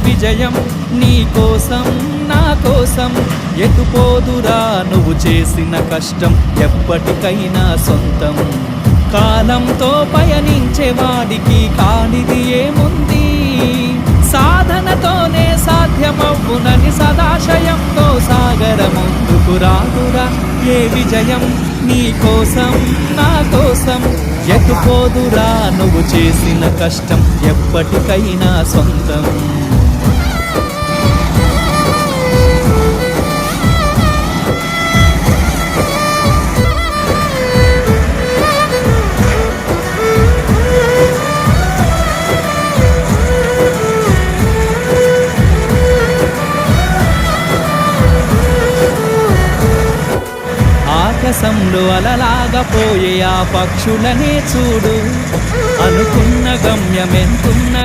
విజయం నీ కోసం నా కోసం, ఎటుపోదురా నువ్వు చేసిన కష్టం ఎప్పటికైనా సొంతం. కాలంతో పయనించే వాడికి కానిది ఏముంది, సాధనతోనే సాధ్యమవునని సదాశయంతో సాగర ముందుకు రాదురా. ఏ విజయం నీ కోసం నా కోసం, ఎటుపోదురా నువ్వు చేసిన కష్టం ఎప్పటికైనా సొంతం. ఆకాశంలో అలలాగా పోయే ఆ పక్షులనే చూడు, అనుకున్న గమ్యమెంతున్న